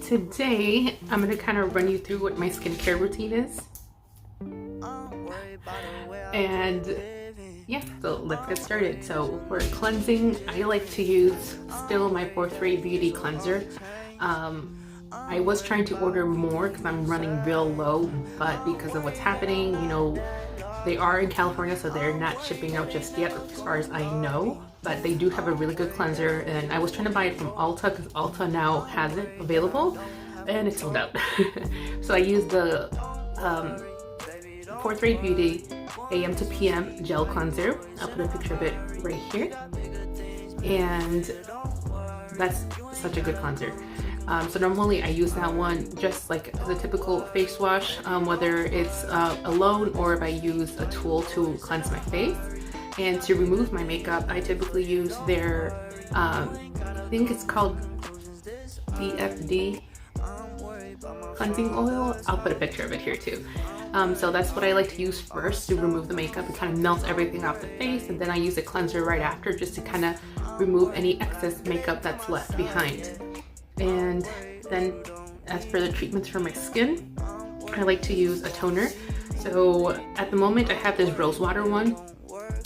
Today I'm going to kind of run you through what my skincare routine is. And yeah, so let's get started. So for cleansing, I like to use still my 4-3 Beauty Cleanser. I was trying to order more because I'm running real low, but because of what's happening, you know, they are in California, so they're not shipping out just yet as far as I know, but they do have a really good cleanser, and I was trying to buy it from Ulta because Ulta now has it available and it's sold out. So I use the 4-3 Beauty AM to PM gel cleanser. I'll put a picture of it right here, and that's such a good cleanser. So normally I use that one just like as a typical face wash, whether it's alone or if I use a tool to cleanse my face. And to remove my makeup, I typically use their, I think it's called DFD cleansing oil. I'll put a picture of it here too. So that's what I like to use first to remove the makeup. It kind of melts everything off the face, and then I use a cleanser right after just to kind of remove any excess makeup that's left behind. And then as for the treatments for my skin, I like to use a toner. So at the moment I have this rose water one,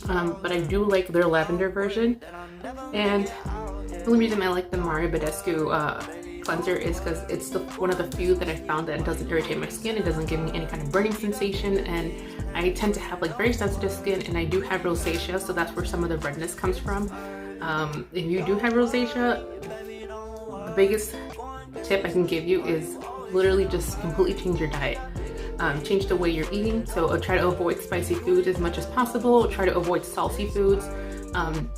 but I do like their lavender version. And the only reason I like the Badescu cleanser is because it's one of the few that I found that doesn't irritate my skin. It doesn't give me any kind of burning sensation, and I tend to have like very sensitive skin, and I do have rosacea, so that's where some of the redness comes from. If you do have rosacea, the biggest tip I can give you is literally just completely change your diet. Change the way you're eating. So try to avoid spicy food as much as possible. Try to avoid salty foods.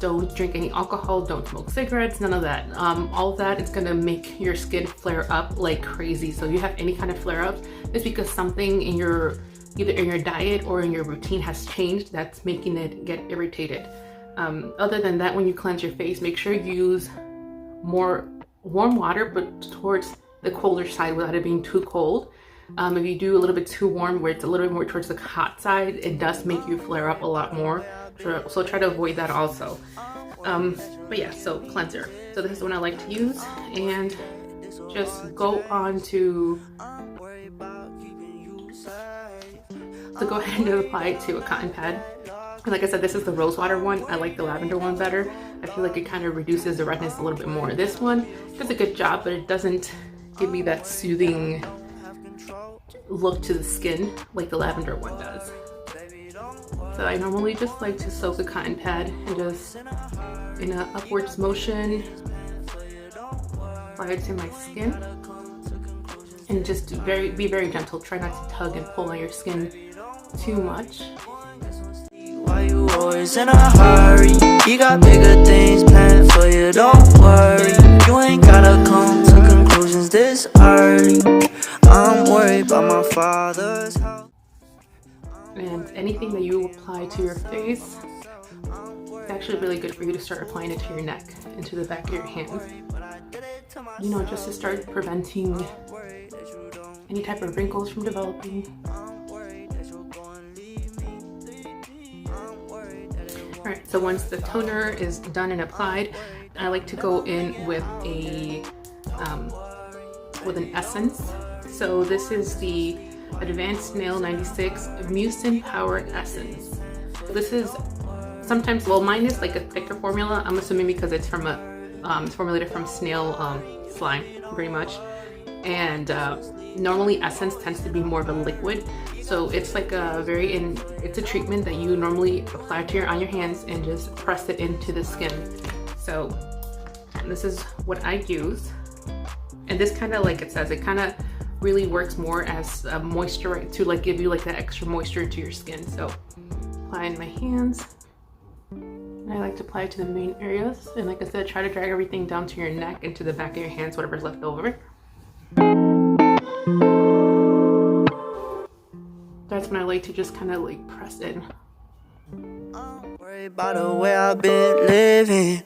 Don't drink any alcohol. Don't smoke cigarettes. None of that. All of that is going to make your skin flare up like crazy. So if you have any kind of flare ups, it's because something in your either in your diet or in your routine has changed that's making it get irritated. Other than that, when you cleanse your face, make sure you use more warm water, but towards the colder side without it being too cold. If you do a little bit too warm where it's a little bit more towards the hot side, it does make you flare up a lot more. So try to avoid that also. But yeah, so cleanser. So this is the one I like to use, and just go on to go ahead and apply it to a cotton pad. And like I said, this is the rose water one. I like the lavender one better. I feel like it kind of reduces the redness a little bit more. This one does a good job, but it doesn't give me that soothing look to the skin like the lavender one does. So I normally just like to soak a cotton pad and just in an upwards motion apply it to my skin, and just be very gentle. Try not to tug and pull on your skin too much. Why you always in a hurry? You got bigger things planned for you, don't worry. You ain't gotta come to conclusions this early. I'm worried about my father's house. And anything that you apply to your face, it's actually really good for you to start applying it to your neck and to the back of your hands. You know, just to start preventing any type of wrinkles from developing. Alright, so once the toner is done and applied, I like to go in with an essence. So this is the Advanced Snail 96 Mucin Power Essence. This is sometimes, well, mine is like a thicker formula. I'm assuming because it's from it's formulated from snail slime, pretty much. And normally essence tends to be more of a liquid. So it's like a it's a treatment that you normally apply on your hands and just press it into the skin. So this is what I use. And this kind of, like it says, it kind of really works more as a moisturizer to like give you like that extra moisture to your skin. So apply in my hands. And I like to apply it to the main areas. And like I said, try to drag everything down to your neck and to the back of your hands, whatever's left over. That's when I like to just kind of like press in. I'm worried about the way I've been living.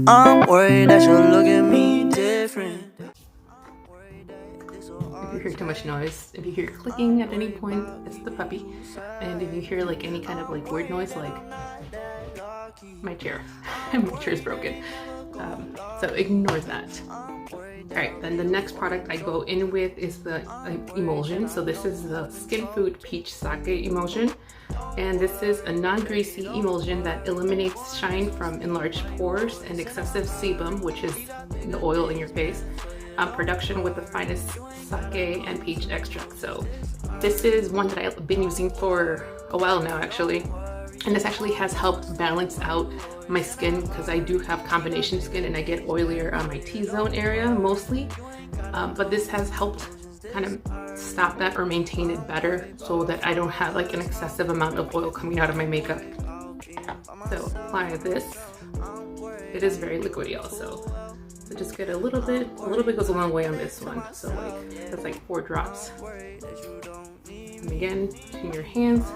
I'm worried that you'll look at me different. If you hear too much noise, if you hear clicking at any point, it's the puppy. And if you hear like any kind of like weird noise, like my chair is broken. So ignore that. Alright, then the next product I go in with is the Emulsion. So this is the Skinfood Peach Sake Emulsion. And this is a non-greasy emulsion that eliminates shine from enlarged pores and excessive sebum, which is the oil in your face, production with the finest sake and peach extract. So this is one that I've been using for a while now actually. And this actually has helped balance out my skin because I do have combination skin and I get oilier on my T-zone area mostly. But this has helped kind of stop that or maintain it better so that I don't have like an excessive amount of oil coming out of my makeup. So apply this. It is very liquidy also. So just get a little bit goes a long way on this one. So like that's like 4 drops. And again, in your hands.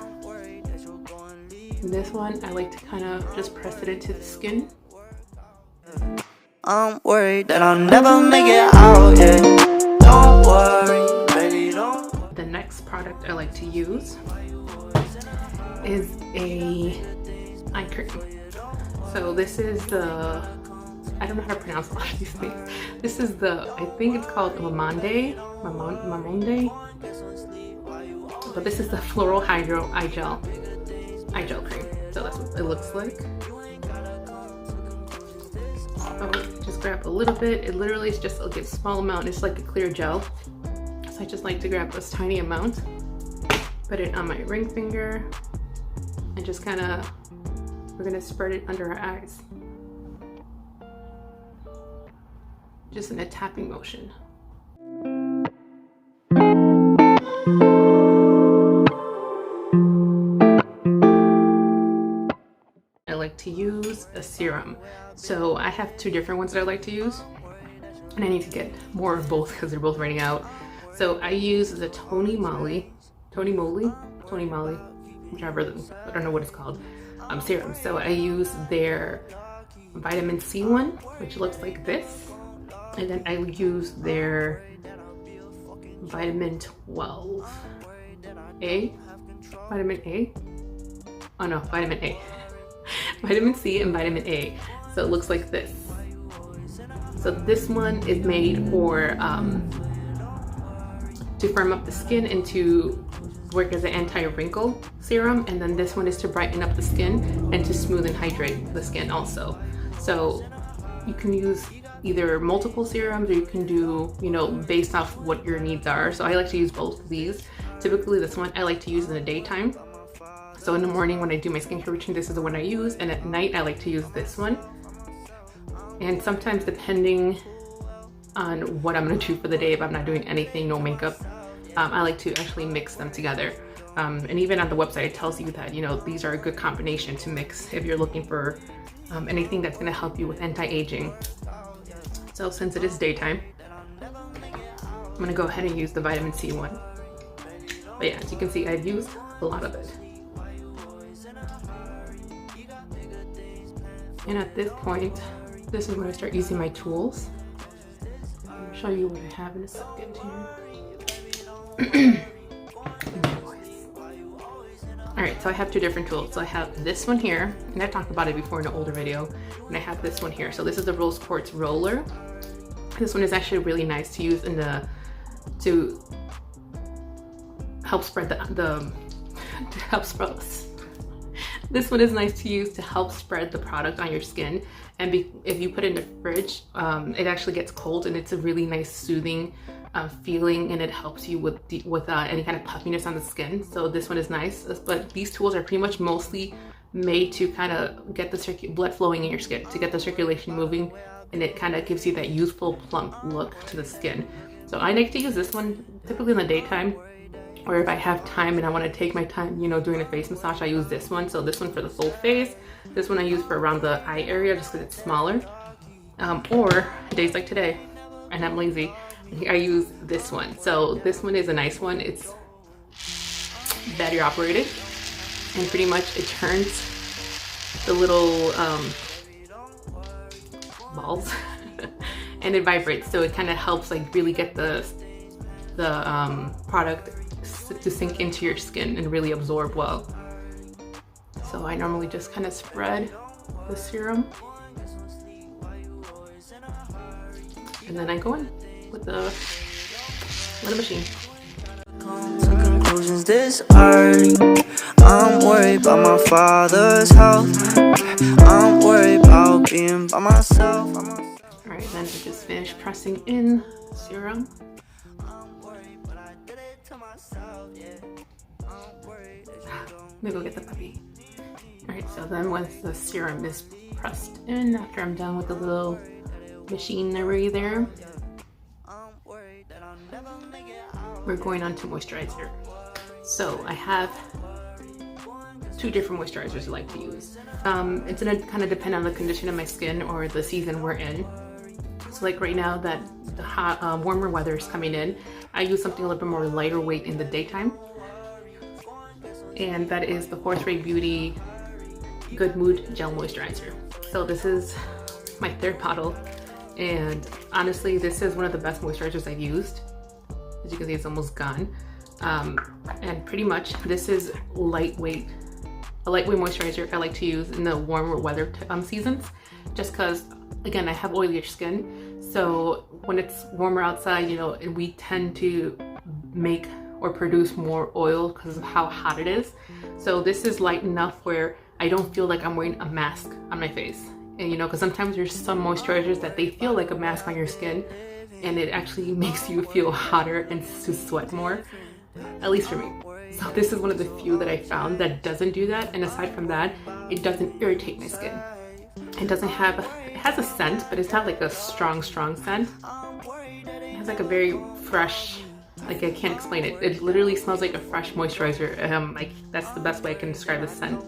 And this one, I like to kind of just press it into the skin. I'm worried that I'll never make it out, yeah. Don't worry, baby, don't. The next product I like to use is a eye cream. So this is the, I don't know how to pronounce a lot of these things. This is the, I think it's called Mamonde, but this is the Floral Hydro eye gel cream. So that's what it looks like. So just grab a little bit. It literally is just like a small amount. It's like a clear gel. So I just like to grab this tiny amount, put it on my ring finger, and just kind of, we're gonna spread it under our eyes. Just in a tapping motion. I like to use a serum. So I have 2 different ones that I like to use, and I need to get more of both because they're both running out. So I use the Moly, whichever, I don't know what it's called, serum. So I use their vitamin C one, which looks like this, and then I use their vitamin 12A, vitamin A, oh no, vitamin A, vitamin C and vitamin A. So it looks like this. So this one is made for to firm up the skin and to work as an anti-wrinkle serum, and then this one is to brighten up the skin and to smooth and hydrate the skin also. So you can use either multiple serums, or you can do, you know, based off what your needs are. So I like to use both of these. Typically this one I like to use in the daytime. So in the morning when I do my skincare routine, this is the one I use, and at night I like to use this one. And sometimes depending on what I'm gonna do for the day, if I'm not doing anything, no makeup, I like to actually mix them together. And even on the website it tells you that, you know, these are a good combination to mix if you're looking for anything that's gonna help you with anti-aging. So since it is daytime, I'm gonna go ahead and use the vitamin C one. But yeah, as you can see, I've used a lot of it. And at this point, this is when I start using my tools. I'll show you what I have in a second here. Alright, so I have 2 different tools. So I have this one here, and I talked about it before in an older video, and I have this one here. So this is the Rose Quartz Roller. This one is actually really nice to use in the, to help spread this one is nice to use to help spread the product on your skin. And if you put it in the fridge, it actually gets cold, and it's a really nice soothing feeling, and it helps you with any kind of puffiness on the skin. So this one is nice, but these tools are pretty much mostly made to kind of get the blood flowing in your skin, to get the circulation moving, and it kind of gives you that youthful plump look to the skin. So I like to use this one typically in the daytime, or if I have time and I want to take my time, you know, doing a face massage, I use this one. So this one for the full face, this one I use for around the eye area just because it's smaller. Or days like today, and I'm lazy, I use this one. So this one is a nice one. It's battery operated, and pretty much it turns the little balls and it vibrates, so it kind of helps like really get the product to sink into your skin and really absorb well. So I normally just kind of spread the serum, and then I go in. with the machine. To conclusions this early. I'm worried about my father's health. I'm worried about being by myself. Alright, then I just finished pressing in serum. Let me go get the puppy. Alright, so then once the serum is pressed in, after I'm done with the little machinery there, we're going on to moisturizer. So I have 2 different moisturizers I like to use. It's gonna kind of depend on the condition of my skin or the season we're in. So like right now that the hot, warmer weather is coming in, I use something a little bit more lighter weight in the daytime. And that is the Force-Ray Beauty Good Mood Gel Moisturizer. So this is my 3rd bottle. And honestly, this is one of the best moisturizers I've used. As you can see, it's almost gone. And pretty much this is a lightweight moisturizer I like to use in the warmer weather seasons, just because, again, I have oilier skin. So when it's warmer outside, you know, we tend to make or produce more oil because of how hot it is. So this is light enough where I don't feel like I'm wearing a mask on my face. And you know, because sometimes there's some moisturizers that they feel like a mask on your skin, and it actually makes you feel hotter and to sweat more, at least for me. So this is one of the few that I found that doesn't do that, and aside from that, it doesn't irritate my skin. It doesn't have, it has a scent, but it's not like a strong scent. It has like a very fresh, like I can't explain it. It literally smells like a fresh moisturizer. Like that's the best way I can describe the scent.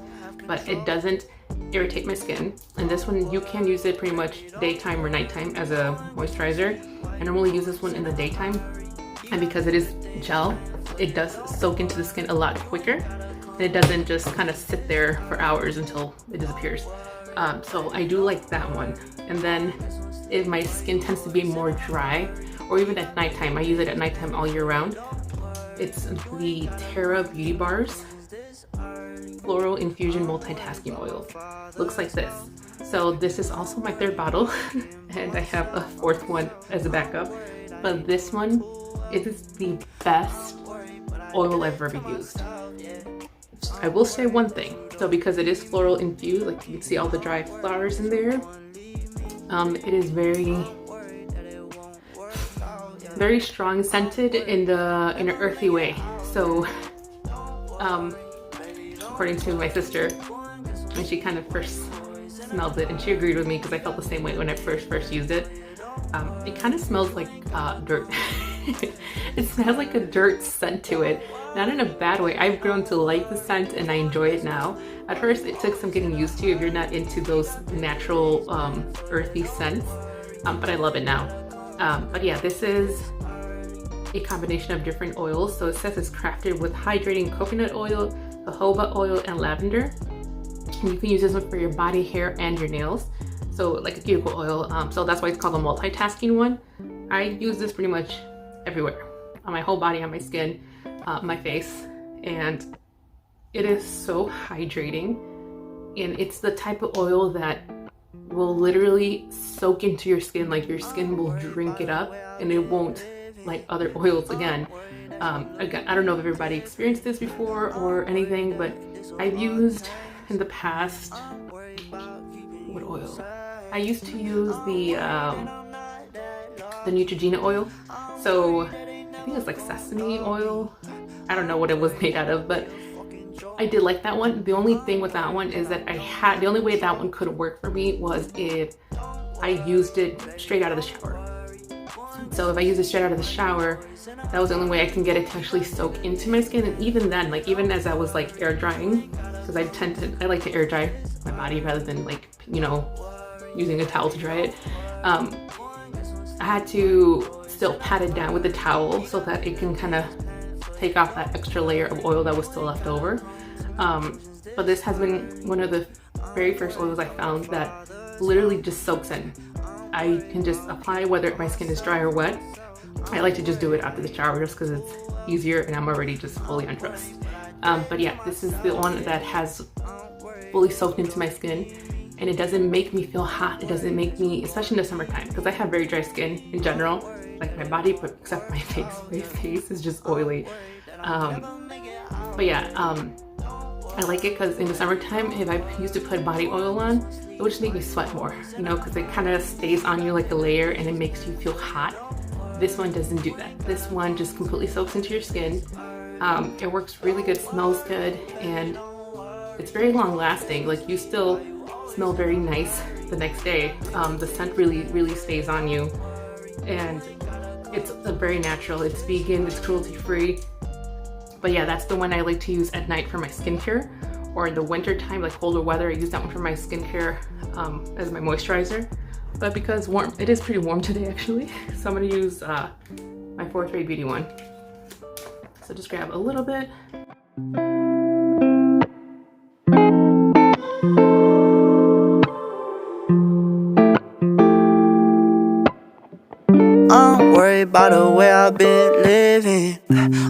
But it doesn't irritate my skin. And this one, you can use it pretty much daytime or nighttime as a moisturizer. I normally use this one in the daytime. And because it is gel, it does soak into the skin a lot quicker. And it doesn't just kind of sit there for hours until it disappears. So I do like that one. And then if my skin tends to be more dry, or even at nighttime, I use it at nighttime all year round. It's the Terra Beauty Bars Floral Infusion Multitasking Oil. Looks like this. So this is also my 3rd bottle, and I have a 4th one as a backup. But this one, it is the best oil I've ever used. I will say one thing. So because it is floral infused, like you can see all the dry flowers in there, it is very strong scented in an earthy way. So according to my sister, when she kind of first smelled it, and she agreed with me because I felt the same way when I first used it, it kind of smells like dirt. It has like a dirt scent to it, not in a bad way. I've grown to like the scent and I enjoy it now. At first it took some getting used to if you're not into those natural earthy scents, but I love it now. But yeah, this is a combination of different oils. So it says it's crafted with hydrating coconut oil, jojoba oil, and lavender. And you can use this one for your body, hair, and your nails. So like a cuticle oil. So that's why it's called a multitasking one. I use this pretty much everywhere, on my whole body, on my skin, my face, and it is so hydrating. And it's the type of oil that will literally soak into your skin, like your skin will drink it up, and it won't like other oils again. Again, I don't know if everybody experienced this before or anything, but I've used in the past, what oil? I used to use the Neutrogena oil. So I think it's like sesame oil. I don't know what it was made out of, but I did like that one. The only thing with that one is that the only way that one could work for me was if I used it straight out of the shower. So if I use it straight out of the shower, that was the only way I can get it to actually soak into my skin. And even then, like even as I was like air drying, because I like to air dry my body rather than like, you know, using a towel to dry it. I had to still pat it down with the towel so that it can kind of take off that extra layer of oil that was still left over. But this has been one of the very first oils I found that literally just soaks in. I can just apply whether my skin is dry or wet. I like to just do it after the shower just because it's easier and I'm already just fully undressed. But yeah, this is the one that has fully soaked into my skin, and it doesn't make me feel hot. It doesn't make me, especially in the summertime, because I have very dry skin in general. like my body, but except my face. My face is just oily. But yeah, I like it because in the summertime, if I used to put body oil on, it would just make me sweat more, you know, because it kind of stays on you like a layer and it makes you feel hot. This one doesn't do that. This one just completely soaks into your skin. It works really good, smells good, and it's very long lasting. Like, you still smell very nice the next day. The scent really stays on you, and it's very natural. It's vegan, it's cruelty free. But yeah, that's the one I like to use at night for my skincare, or in the winter time, like colder weather, I use that one for my skincare as my moisturizer. But because it is pretty warm today actually, so I'm gonna use my 4th Ray Beauty one. So just grab a little bit. I'm worried about the way I've been living.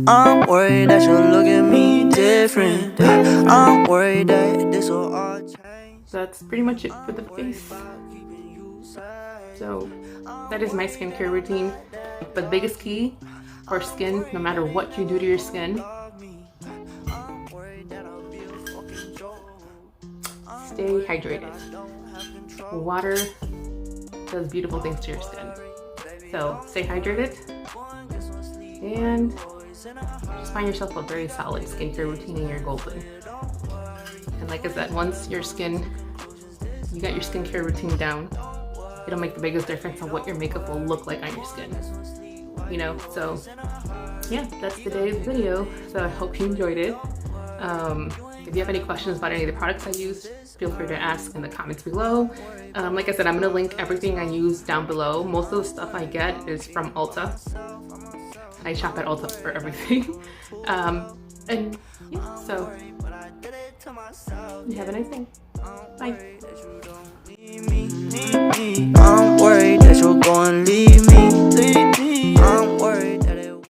I'm worried that you'll look at me different. I'm worried that this will all change. So that's pretty much it for the face. So that is my skincare routine. But the biggest key for skin, no matter what you do to your skin, stay hydrated. Water does beautiful things to your skin. So stay hydrated and just find yourself a very solid skincare routine and you're golden. And like I said, once you got your skincare routine down, it'll make the biggest difference on what your makeup will look like on your skin. You know, so yeah, that's today's video. So I hope you enjoyed it. If you have any questions about any of the products I used, feel free to ask in the comments below. Like I said, I'm gonna link everything I use down below. Most of the stuff I get is from Ulta. I shop at Ulta for everything. And yeah, so you have a nice day. Bye.